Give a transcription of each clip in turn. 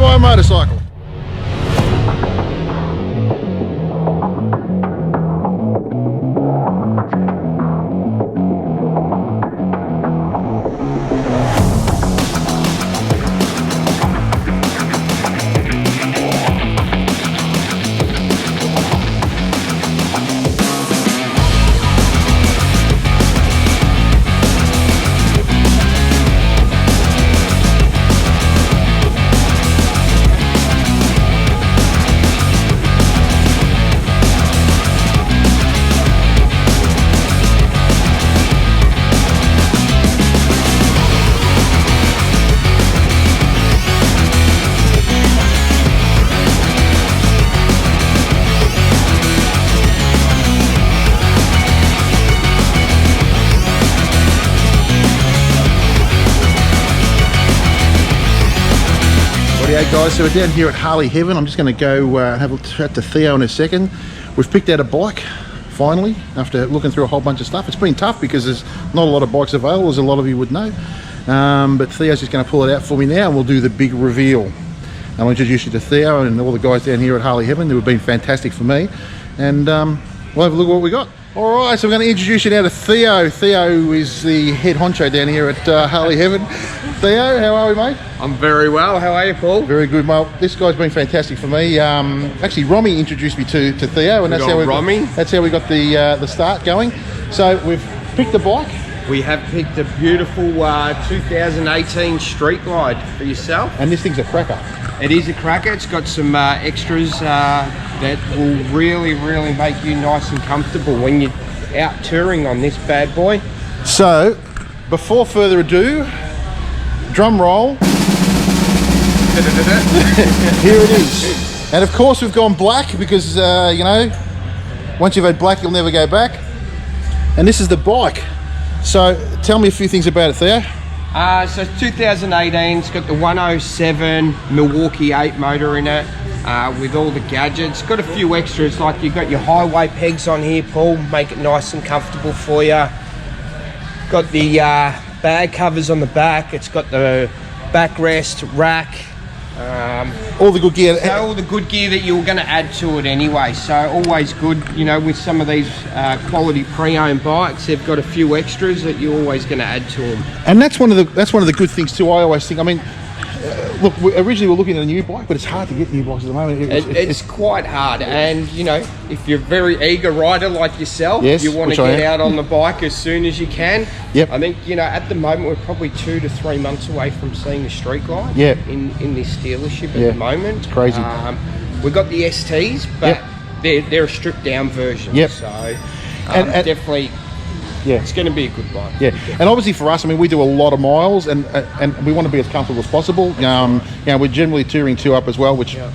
DIY motorcycle. Hey guys, so we're down here at Harley Heaven. I'm just going to go have a chat to Theo in a second. We've picked out a bike, finally, after looking through a whole bunch of stuff. It's been tough because there's not a lot of bikes available, as a lot of you would know. But Theo's just going to pull it out for me now and we'll do the big reveal. I'll introduce you to Theo and all the guys down here at Harley Heaven who have been fantastic for me. And we'll have a look at what we got. Alright, so we're going to introduce you now to Theo. Theo is the head honcho down here at Harley Heaven. Theo, how are we, mate? I'm very well. How are you, Paul? Very good, mate. This guy's been fantastic for me. Actually, Romy introduced me to Theo, and that's how we got the start going. So we've picked a bike. We have picked a beautiful 2018 Street Glide for yourself. And this thing's a cracker. It is a cracker. It's got some extras that will really make you nice and comfortable when you're out touring on this bad boy. So, before further ado, drum roll. Here it is. And of course we've gone black because, you know, once you've had black you'll never go back. And this is the bike. So, tell me a few things about it, Theo. So it's 2018, it's got the 107 Milwaukee 8 motor in it, with all the gadgets. Got a few extras, like you've got your highway pegs on here, Paul, make it nice and comfortable for you. Got the bag covers on the back, it's got the backrest, rack. All the good gear. All the good gear that you're going to add to it anyway, so always good, you know, with some of these quality pre-owned bikes, they've got a few extras that you're always going to add to them. And that's one of the good things too. I always think, I mean, look, originally we're looking at a new bike, but it's hard to get new bikes at the moment. It's quite hard, and you know, if you're a very eager rider like yourself, yes, you want to get out on the bike as soon as you can. Yep. I think, you know, at the moment we're probably 2 to 3 months away from seeing the Street Glide. Yep. In this dealership at the moment. It's crazy. We've got the STs, but they're a stripped down version. Yep. So and definitely. Yeah, it's going to be a good bike. Yeah, and obviously for us, I mean, we do a lot of miles, and we want to be as comfortable as possible. You know, we're generally touring 2 up as well, which well,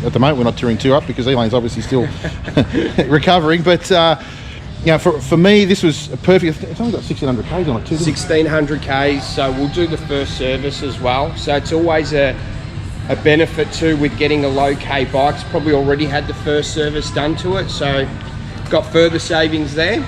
at the moment we're not touring 2 up because Elaine's obviously still recovering. But you know, for me, this was a perfect. It's only got 1600 k's on it too. 1600 k's, so we'll do the first service as well. So it's always a benefit too with getting a low K bike. It's probably already had the first service done to it, so got further savings there.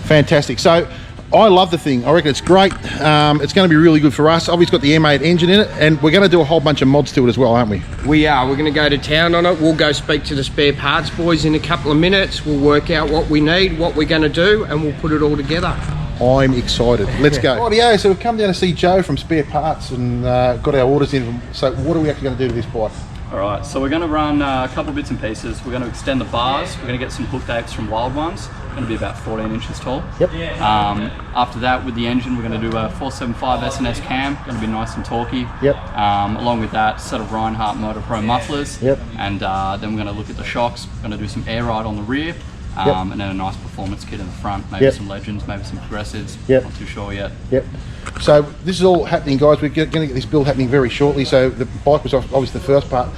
Fantastic. So I love the thing. I reckon it's great. It's going to be really good for us. Obviously, it's got the M8 engine in it, and we're going to do a whole bunch of mods to it as well, aren't we? We are. We're going to go to town on it. We'll go speak to the spare parts boys in a couple of minutes. We'll work out what we need, what we're going to do, and we'll put it all together. I'm excited. Let's go. Rightio, so we've come down to see Joe from Spare Parts and got our orders in. So what are we actually going to do to this bike? Alright, so we're going to run a couple of bits and pieces. We're going to extend the bars. We're going to get some hooked apes from Wild Ones. Going to be about 14 inches tall. Yep. After that, with the engine, we're going to do a 475 S&S cam. Going to be nice and torquey. Yep. Along with that, set of Reinhardt Motor Pro mufflers. Yep. And then we're going to look at the shocks. We're going to do some air ride on the rear. And then a nice performance kit in the front. Maybe some Legends, maybe some Progressives. Not too sure yet. Yep. So this is all happening, guys. We're going to get this build happening very shortly. So the bike was obviously the first part.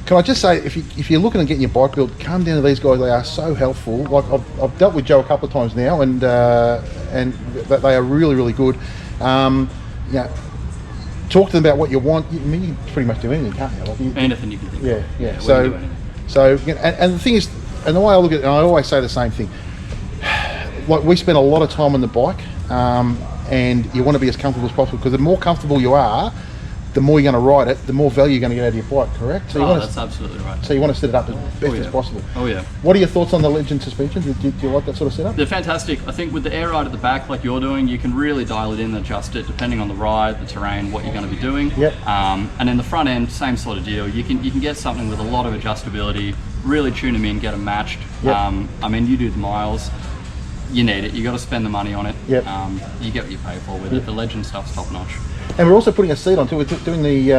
Can I just say, if you're looking at getting your bike built, come down to these guys. They are so helpful. Like I've dealt with Joe a couple of times now, and they are really good. Yeah, talk to them about what you want. I mean, you can pretty much do anything, can't you? Like Anything you can think of. Yeah. So and the thing is, and the way I look at it, and I always say the same thing. Like we spend a lot of time on the bike, and you want to be as comfortable as possible, because the more comfortable you are, the more you're going to ride it, the more value you're going to get out of your bike, correct? So that's absolutely right. So you want to set it up as best as possible. Oh yeah. What are your thoughts on the Legend suspension? Do you like that sort of setup? They're fantastic. I think with the air ride at the back, like you're doing, you can really dial it in and adjust it depending on the ride, the terrain, what you're going to be doing. Yep. And in the front end, same sort of deal. You can get something with a lot of adjustability, really tune them in, get them matched. Yep. I mean, you do the miles, you need it. You got to spend the money on it. Yep. You get what you pay for with it. The Legend stuff's top notch. And we're also putting a seat on too. We're doing the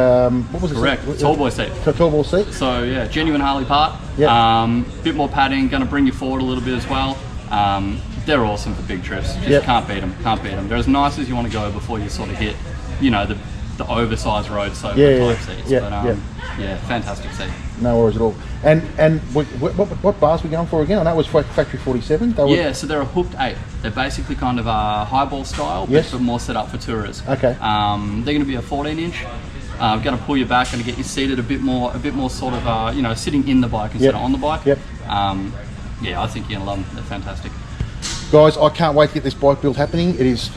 what was it? Correct. Tall boy seat. Tall boy seat. So yeah, genuine Harley part. Yeah. Bit more padding, going to bring you forward a little bit as well. They're awesome for big trips. Just Yep. can't beat them. Can't beat them. They're as nice as you want to go before you sort of hit, you know, the oversized road sofa type seats. Yeah, But yeah, fantastic seat. No worries at all. And what bars we going for again? I know it was Factory 47. Yeah, so they're a hooked 8. They're basically kind of a highball style, Yes. but more set up for tourers. Okay. They're going to be a 14-inch. Going to pull you back, going to get you seated a bit more sort of, you know, sitting in the bike instead of on the bike. Yep. Yeah, I think you're going to love them. They're fantastic. Guys, I can't wait to get this bike build happening.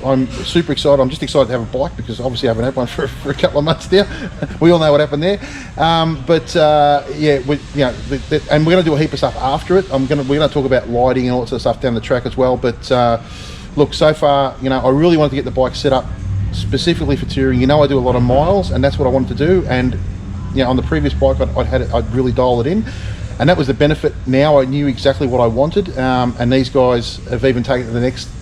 I'm super excited. I'm just excited to have a bike because obviously I haven't had one for a couple of months now. We all know what happened there. Yeah, and we're going to do a heap of stuff after it. We're going to talk about lighting and all that sort of stuff down the track as well. But look, so far, you know, I really wanted to get the bike set up specifically for touring. You know, I do a lot of miles, and that's what I wanted to do. And you know, on the previous bike, I'd really dial it in. And that was the benefit. Now I knew exactly what I wanted, and these guys have even taken it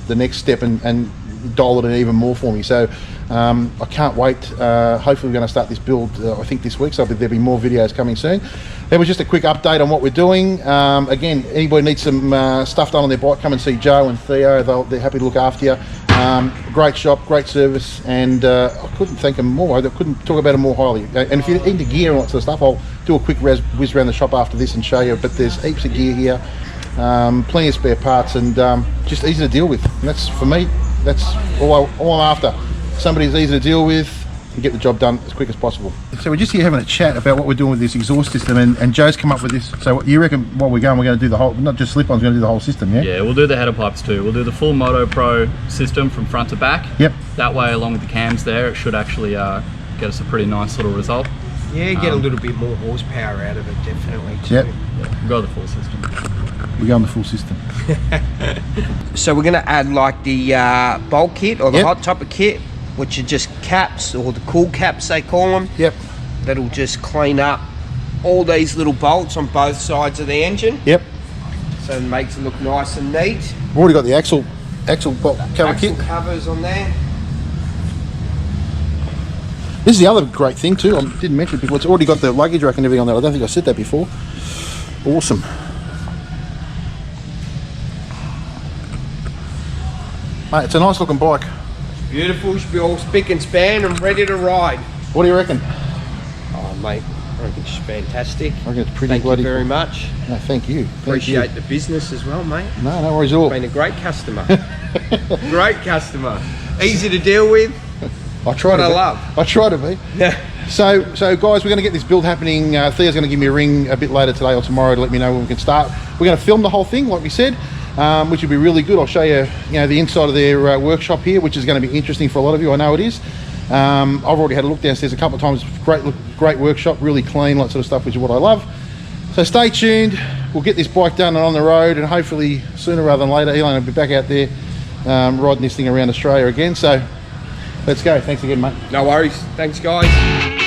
the next step and dialed it in even more for me. So I can't wait. Hopefully we're going to start this build, I think this week, so there'll be more videos coming soon. That was just a quick update on what we're doing. Again, anybody needs some stuff done on their bike, come and see Joe and Theo. They're happy to look after you. Great shop, great service, and I couldn't thank them more. I couldn't talk about them more highly. And if you're into gear and that sort of stuff, I'll do a quick whiz around the shop after this and show you. But there's heaps of gear here, plenty of spare parts, and just easy to deal with. And that's, for me, that's all I'm after. Somebody who's easy to deal with and get the job done as quick as possible. So we're just here having a chat about what we're doing with this exhaust system, and Joe's come up with this. So you reckon what we're going to do the whole, not just slip-ons, we're going to do the whole system, yeah? Yeah, we'll do the header pipes too. We'll do the full Moto Pro system from front to back. Yep. That way, along with the cams there, it should actually get us a pretty nice little result. Yeah, get a little bit more horsepower out of it, definitely too. Yep. Yeah, we'll go the full system. We're going the full system. So we're going to add like the bulk kit or the Yep. hot topper kit, which are just caps, or the cool caps they call them. Yep. That'll just clean up all these little bolts on both sides of the engine, Yep. so it makes it look nice and neat. We've already got the axle cover Axle kit. covers on there. This is the other great thing too. I didn't mention it before. It's already got the luggage rack and everything on there. I don't think I said that before. Awesome. Mate, it's a nice looking bike. Beautiful, should be all spick and span and ready to ride. What do you reckon? Oh mate, I reckon it's fantastic. I reckon it's pretty Thank you bloody very cool. much. No, thank you. Appreciate the business as well, mate. No, no worries at all. Been a great customer. Great customer. Easy to deal with. I try What to I be. love. I try to be. Yeah. So guys, we're going to get this build happening. Thea's going to give me a ring a bit later today or tomorrow to let me know when we can start. We're going to film the whole thing, like we said, which will be really good. I'll show you, the inside of their workshop here, which is going to be interesting for a lot of you. I know it is. I've already had a look downstairs a couple of times. Great workshop, really clean, that sort of stuff, which is what I love. So stay tuned. We'll get this bike done and on the road, and hopefully sooner rather than later, Elon will be back out there riding this thing around Australia again. So let's go. Thanks again, mate. No worries. Thanks, guys.